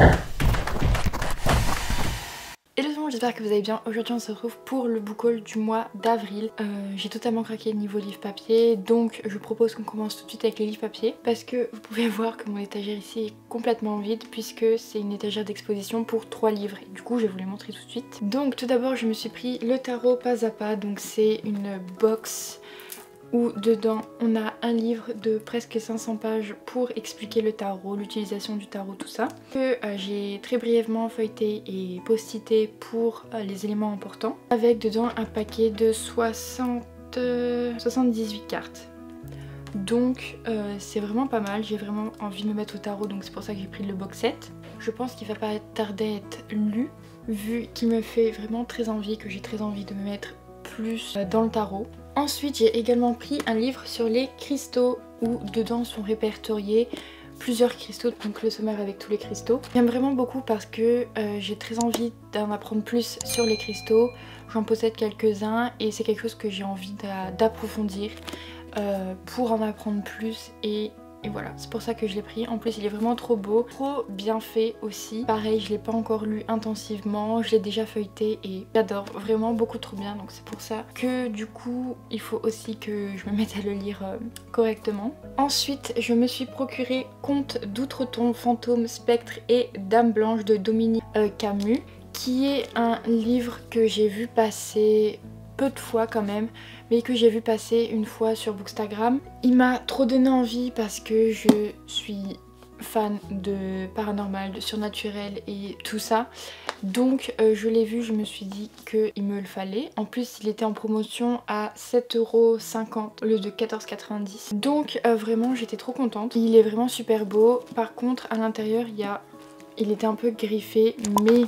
Hello tout le monde, j'espère que vous allez bien. Aujourd'hui on se retrouve pour le book haul du mois d'avril. J'ai totalement craqué niveau livre papier, donc je propose qu'on commence tout de suite avec les livres papier parce que vous pouvez voir que mon étagère ici est complètement vide puisque c'est une étagère d'exposition pour 3 livres et du coup je vais vous les montrer tout de suite. Donc tout d'abord je me suis pris le tarot pas à pas, donc c'est une box où dedans on a un livre de presque 500 pages pour expliquer le tarot, l'utilisation du tarot, tout ça. Que j'ai très brièvement feuilleté et post-ité pour les éléments importants. Avec dedans un paquet de 78 cartes. Donc c'est vraiment pas mal, j'ai vraiment envie de me mettre au tarot, donc c'est pour ça que j'ai pris le box set. Je pense qu'il va pas tarder à être lu, vu qu'il me fait vraiment très envie, que j'ai très envie de me mettre plus dans le tarot. Ensuite j'ai également pris un livre sur les cristaux où dedans sont répertoriés plusieurs cristaux, donc le sommaire avec tous les cristaux. J'aime vraiment beaucoup parce que j'ai très envie d'en apprendre plus sur les cristaux. J'en possède quelques-uns et c'est quelque chose que j'ai envie d'approfondir pour en apprendre plus et voilà, c'est pour ça que je l'ai pris. En plus il est vraiment trop beau, trop bien fait aussi. Pareil, je l'ai pas encore lu intensivement, je l'ai déjà feuilleté et j'adore, vraiment beaucoup trop bien. Donc c'est pour ça que du coup il faut aussi que je me mette à le lire correctement. Ensuite je me suis procuré Contes d'outre-tombe, fantômes, spectres et Dame blanche de Dominique Camus, qui est un livre que j'ai vu passer peu de fois quand même, mais que j'ai vu passer une fois sur Bookstagram. Il m'a trop donné envie parce que je suis fan de paranormal, de surnaturel et tout ça. Donc je l'ai vu, je me suis dit qu'il me le fallait. En plus il était en promotion à 7,50€ au lieu de 14,90€. Donc vraiment j'étais trop contente. Il est vraiment super beau. Par contre à l'intérieur il était un peu griffé, mais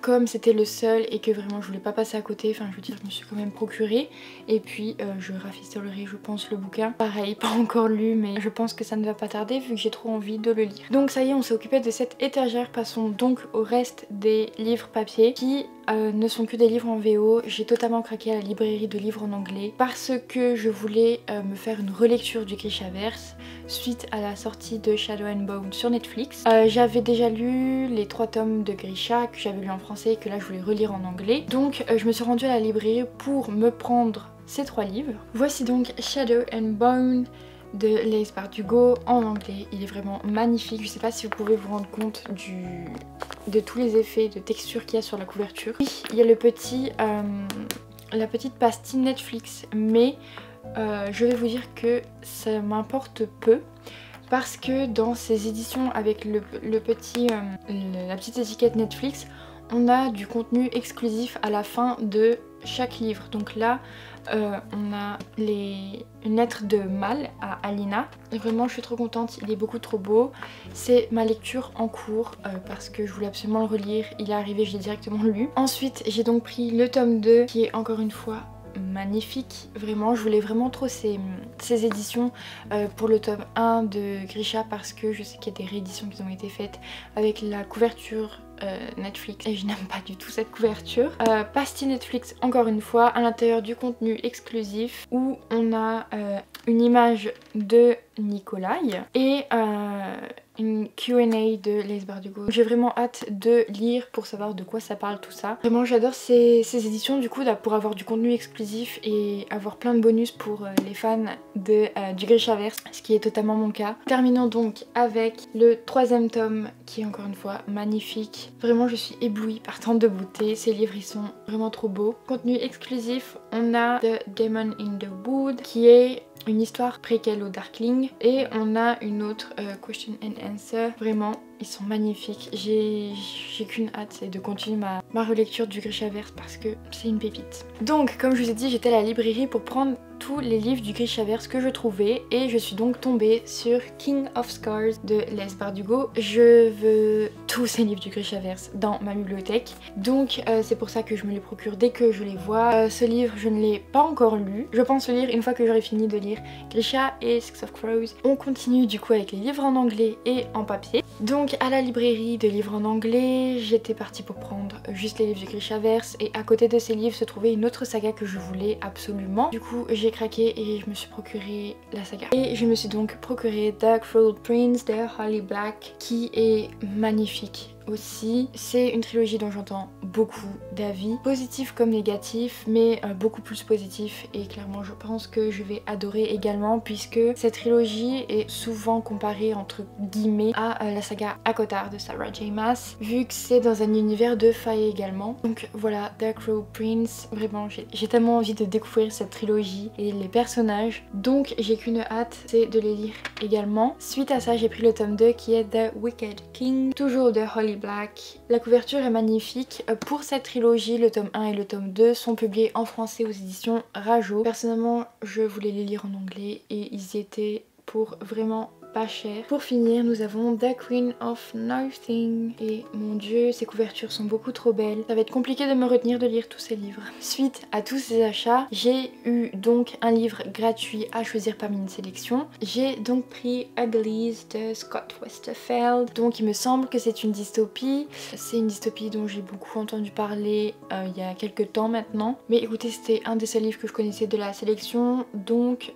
comme c'était le seul et que vraiment je voulais pas passer à côté, enfin je veux dire je me suis quand même procuré. Et puis je rafistolerai je pense le bouquin. Pareil, pas encore lu mais je pense que ça ne va pas tarder vu que j'ai trop envie de le lire. Donc ça y est, on s'est occupé de cette étagère. Passons donc au reste des livres papier qui ne sont que des livres en VO. J'ai totalement craqué à la librairie de livres en anglais parce que je voulais me faire une relecture du Grishaverse suite à la sortie de Shadow and Bone sur Netflix. J'avais déjà lu les 3 tomes de Grisha que j'avais lu en français et que là je voulais relire en anglais. Donc je me suis rendue à la librairie pour me prendre ces 3 livres. Voici donc Shadow and Bone de Laïs Bardugo en anglais. Il est vraiment magnifique. Je sais pas si vous pouvez vous rendre compte de tous les effets de texture qu'il y a sur la couverture. Oui, il y a le petit, la petite pastille Netflix, mais je vais vous dire que ça m'importe peu parce que dans ces éditions avec la petite étiquette Netflix, on a du contenu exclusif à la fin de chaque livre. Donc là on a une lettre de Mal à Alina. Et vraiment je suis trop contente, il est beaucoup trop beau. C'est ma lecture en cours parce que je voulais absolument le relire. Il est arrivé, je l'ai directement lu. Ensuite j'ai donc pris le tome 2 qui est encore une fois magnifique. Vraiment je voulais vraiment trop ces éditions pour le tome 1 de Grisha parce que je sais qu'il y a des rééditions qui ont été faites avec la couverture Netflix et je n'aime pas du tout cette couverture. Pastille Netflix encore une fois, à l'intérieur du contenu exclusif où on a une image de Nikolai et une Q&A de Laïs Bardugo. J'ai vraiment hâte de lire pour savoir de quoi ça parle tout ça. Vraiment j'adore ces éditions du coup là, pour avoir du contenu exclusif et avoir plein de bonus pour les fans du Grishaverse, ce qui est totalement mon cas. Terminons donc avec le 3e tome qui est encore une fois magnifique. Vraiment je suis éblouie par tant de beauté, ces livres ils sont vraiment trop beaux. Contenu exclusif, on a The Demon in the Wood qui est une histoire préquelle au Darkling et on a une autre Question and Answer. Vraiment ils sont magnifiques, j'ai qu'une hâte, c'est de continuer ma relecture du Grishaverse parce que c'est une pépite. Donc comme je vous ai dit, j'étais à la librairie pour prendre tous les livres du Grishaverse que je trouvais et je suis donc tombée sur King of Scars de Laïs Bardugo. Je veux tous ces livres du Grishaverse dans ma bibliothèque, donc c'est pour ça que je me les procure dès que je les vois. Ce livre je ne l'ai pas encore lu, je pense le lire une fois que j'aurai fini de lire Grisha et Six of Crows. On continue du coup avec les livres en anglais et en papier. Donc à la librairie de livres en anglais, j'étais partie pour prendre juste les livres du Grishaverse et à côté de ces livres se trouvait une autre saga que je voulais absolument. Du coup j'ai craqué et je me suis procuré la saga. Et je me suis donc procuré Dark Fruit Prince de Holly Black qui est magnifique. aussi. C'est une trilogie dont j'entends beaucoup d'avis, positifs comme négatifs, mais beaucoup plus positifs, et clairement je pense que je vais adorer également, puisque cette trilogie est souvent comparée entre guillemets à la saga ACOTAR de Sarah J Maas, vu que c'est dans un univers de failles également. Donc voilà, Dark Road Prince, vraiment j'ai tellement envie de découvrir cette trilogie et les personnages, donc j'ai qu'une hâte, c'est de les lire également. Suite à ça, j'ai pris le tome 2 qui est The Wicked King, toujours de Holly Black. La couverture est magnifique. Pour cette trilogie, le tome 1 et le tome 2 sont publiés en français aux éditions Rajo. Personnellement, je voulais les lire en anglais et ils y étaient pour vraiment pas cher. Pour finir, nous avons The Queen of Nothing. Et mon dieu, ces couvertures sont beaucoup trop belles. Ça va être compliqué de me retenir de lire tous ces livres. Suite à tous ces achats, j'ai eu donc un livre gratuit à choisir parmi une sélection. J'ai donc pris Uglies de Scott Westerfeld. Donc il me semble que c'est une dystopie. C'est une dystopie dont j'ai beaucoup entendu parler il y a quelques temps maintenant. Mais écoutez, c'était un des seuls livres que je connaissais de la sélection. Donc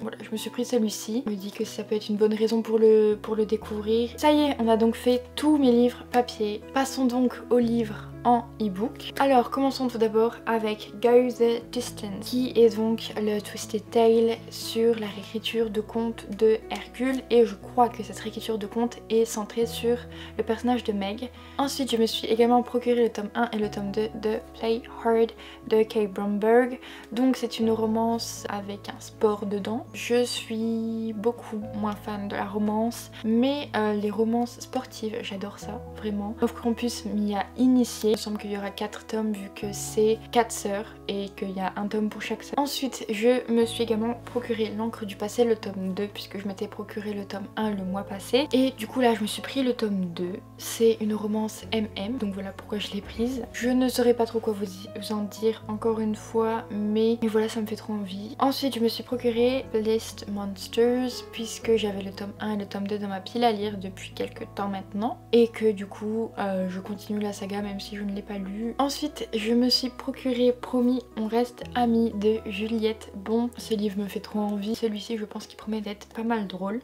voilà, je me suis pris celui-ci. Je me dis que ça peut être une bonne raison pour le découvrir. Ça y est, on a donc fait tous mes livres papier. Passons donc aux livres en e-book. Alors commençons tout d'abord avec Go the Distance, qui est donc le Twisted Tale sur la réécriture de contes de Hercule, et je crois que cette réécriture de contes est centrée sur le personnage de Meg. Ensuite je me suis également procuré le tome 1 et le tome 2 de Play Hard de Kay Bromberg. Donc c'est une romance avec un sport dedans. Je suis beaucoup moins fan de la romance, mais les romances sportives, j'adore ça, vraiment. Love Campus m'y a initié. Il me semble qu'il y aura 4 tomes vu que c'est 4 sœurs et qu'il y a un tome pour chaque sœur. Ensuite, je me suis également procuré L'encre du passé, le tome 2, puisque je m'étais procuré le tome 1 le mois passé. Et du coup là, je me suis pris le tome 2. C'est une romance MM, donc voilà pourquoi je l'ai prise. Je ne saurais pas trop quoi vous en dire encore une fois, mais voilà, ça me fait trop envie. Ensuite, je me suis procuré List Monsters, puisque j'avais le tome 1 et le tome 2 dans ma pile à lire depuis quelques temps maintenant, et que du coup, je continue la saga même si je ne l'ai pas lu. Ensuite, je me suis procuré Promis, on reste amis de Juliette Bon. Ce livre me fait trop envie. Celui-ci, je pense qu'il promet d'être pas mal drôle.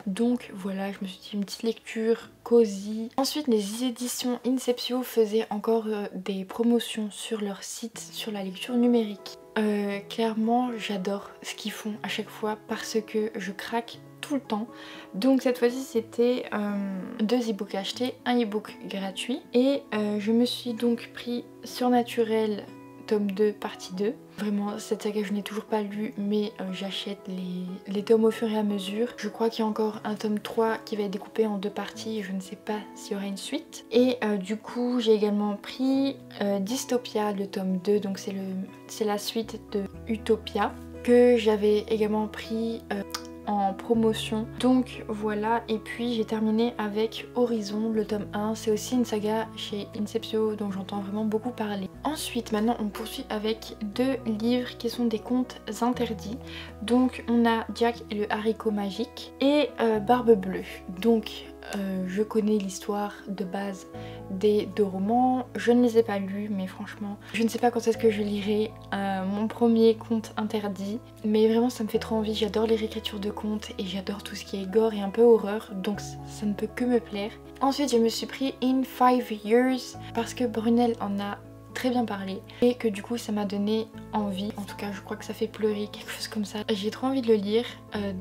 Donc voilà, je me suis dit une petite lecture cosy. Ensuite, les éditions Inceptio faisaient encore des promotions sur leur site sur la lecture numérique. Clairement, j'adore ce qu'ils font à chaque fois parce que je craque tout le temps. Donc cette fois-ci c'était 2 e-books achetés, un e-book gratuit, et je me suis donc pris Surnaturel tome 2 partie 2. Vraiment cette saga je n'ai toujours pas lu, mais j'achète les tomes au fur et à mesure. Je crois qu'il y a encore un tome 3 qui va être découpé en 2 parties et je ne sais pas s'il y aura une suite. Et du coup j'ai également pris Dystopia le tome 2, donc c'est la suite de Utopia, que j'avais également pris en promotion. Donc voilà, et puis j'ai terminé avec Horizon le tome 1. C'est aussi une saga chez Inceptio dont j'entends vraiment beaucoup parler. Ensuite maintenant on poursuit avec 2 livres qui sont des contes interdits. Donc on a Jack et le haricot magique et Barbe Bleue. Donc je connais l'histoire de base des 2 romans, je ne les ai pas lus, mais franchement je ne sais pas quand est-ce que je lirai mon premier conte interdit, mais vraiment ça me fait trop envie. J'adore les réécritures de contes et j'adore tout ce qui est gore et un peu horreur, donc ça ne peut que me plaire. Ensuite je me suis pris In 5 Years parce que Brunel en a très bien parlé et que du coup ça m'a donné envie. En tout cas je crois que ça fait pleurer, quelque chose comme ça. J'ai trop envie de le lire.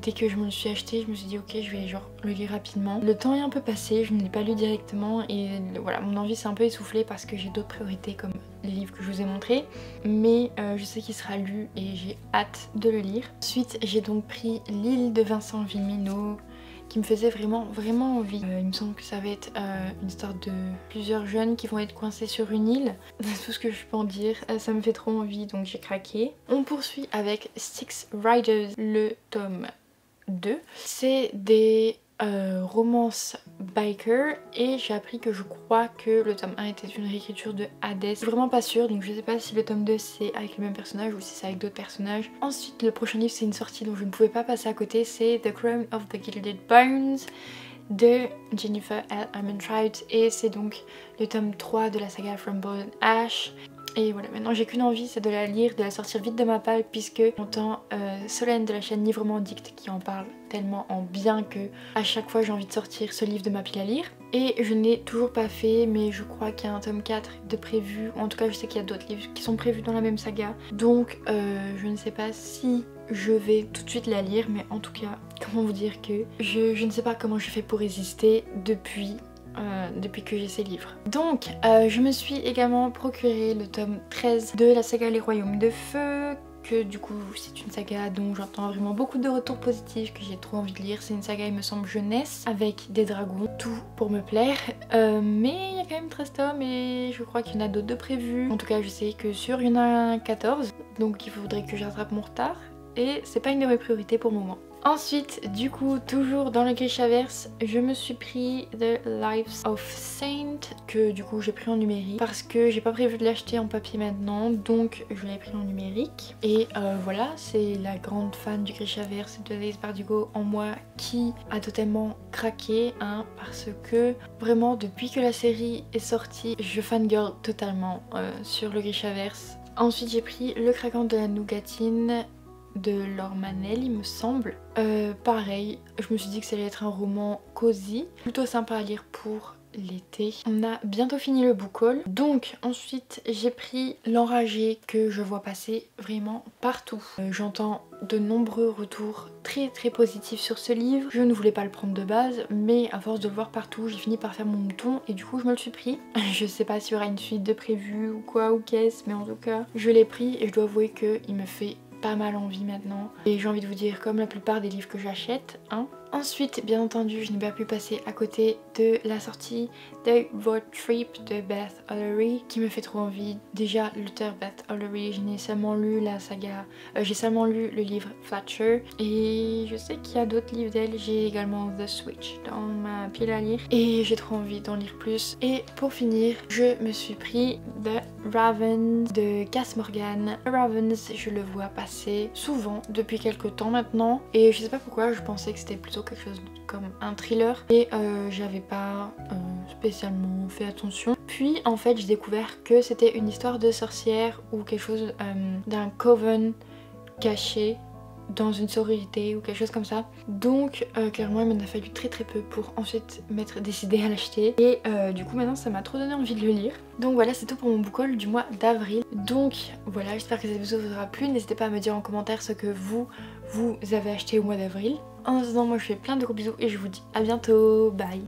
Dès que je me le suis acheté, je me suis dit ok, je vais genre le lire rapidement. Le temps est un peu passé, je ne l'ai pas lu directement et voilà, mon envie s'est un peu essoufflée parce que j'ai d'autres priorités comme les livres que je vous ai montrés, mais je sais qu'il sera lu et j'ai hâte de le lire. Ensuite j'ai donc pris L'île de Vincent Vimino, qui me faisait vraiment envie. Il me semble que ça va être une histoire de plusieurs jeunes qui vont être coincés sur une île. C'est tout ce que je peux en dire. Ça me fait trop envie, donc j'ai craqué. On poursuit avec Six Riders, le tome 2. C'est des romance biker et j'ai appris que je crois que le tome 1 était une réécriture de Hades. Je suis vraiment pas sûre, donc je sais pas si le tome 2 c'est avec le même personnage ou si c'est avec d'autres personnages. Ensuite le prochain livre c'est une sortie dont je ne pouvais pas passer à côté, c'est The Crown of the Gilded Bones de Jennifer L. Armentrout, et c'est donc le tome 3 de la saga From Blood and Ash. Et voilà, maintenant j'ai qu'une envie, c'est de la lire, de la sortir vite de ma palle, puisque j'entends Solène de la chaîne Livrement Dicte qui en parle tellement en bien que à chaque fois j'ai envie de sortir ce livre de ma pile à lire. Et je n'ai toujours pas fait, mais je crois qu'il y a un tome 4 de prévu, en tout cas je sais qu'il y a d'autres livres qui sont prévus dans la même saga. Donc je ne sais pas si je vais tout de suite la lire, mais en tout cas, comment vous dire que je ne sais pas comment je fais pour résister depuis que j'ai ces livres. Donc je me suis également procuré le tome 13 de la saga Les Royaumes de Feu, que du coup c'est une saga dont j'entends vraiment beaucoup de retours positifs, que j'ai trop envie de lire. C'est une saga, il me semble, jeunesse avec des dragons, tout pour me plaire, mais il y a quand même 13 tomes et je crois qu'il y en a d'autres de prévus. En tout cas je sais que sûr il y en a 14, donc il faudrait que je rattrape mon retard et c'est pas une de mes priorités pour le moment. Ensuite, du coup, toujours dans le Grishaverse, je me suis pris The Lives of Saint, que du coup j'ai pris en numérique parce que j'ai pas prévu de l'acheter en papier maintenant, donc je l'ai pris en numérique. Et voilà, c'est la grande fan du Grishaverse de Laïs Bardugo en moi qui a totalement craqué, hein, parce que vraiment depuis que la série est sortie, je fangirl totalement sur le Grishaverse. Ensuite j'ai pris Le Craquant de la Nougatine de Laure Manel, il me semble. Pareil, je me suis dit que ça allait être un roman cosy, plutôt sympa à lire pour l'été. On a bientôt fini le book haul. Donc ensuite j'ai pris L'Enragé, que je vois passer vraiment partout. J'entends de nombreux retours très positifs sur ce livre. Je ne voulais pas le prendre de base, mais à force de le voir partout, j'ai fini par faire mon mouton et du coup je me le suis pris. Je sais pas s'il y aura une suite de prévue ou quoi ou qu'est-ce, mais en tout cas je l'ai pris et je dois avouer qu'il me fait pas mal envie maintenant. Et j'ai envie de vous dire, comme la plupart des livres que j'achète, hein. Ensuite, bien entendu, je n'ai pas pu passer à côté de la sortie de Road Trip de Beth Allery, qui me fait trop envie. Déjà, l'auteur Beth Allery, je n'ai seulement lu la saga, j'ai seulement lu le livre Fletcher, et je sais qu'il y a d'autres livres d'elle. J'ai également The Switch dans ma pile à lire, et j'ai trop envie d'en lire plus. Et pour finir, je me suis pris The Ravens de Cass Morgan. The Ravens, je le vois passer souvent depuis quelques temps maintenant, et je sais pas pourquoi, je pensais que c'était plutôt quelque chose comme un thriller et j'avais pas spécialement fait attention. Puis en fait j'ai découvert que c'était une histoire de sorcière ou quelque chose d'un coven caché dans une sororité ou quelque chose comme ça. Donc clairement il m'en a fallu très peu pour ensuite m'être décidée à l'acheter. Et du coup maintenant ça m'a trop donné envie de le lire. Donc voilà, c'est tout pour mon book haul du mois d'avril. Donc voilà, j'espère que cette vidéo vous aura plu. N'hésitez pas à me dire en commentaire ce que vous avez acheté au mois d'avril. En attendant, moi je fais plein de gros bisous et je vous dis à bientôt, bye.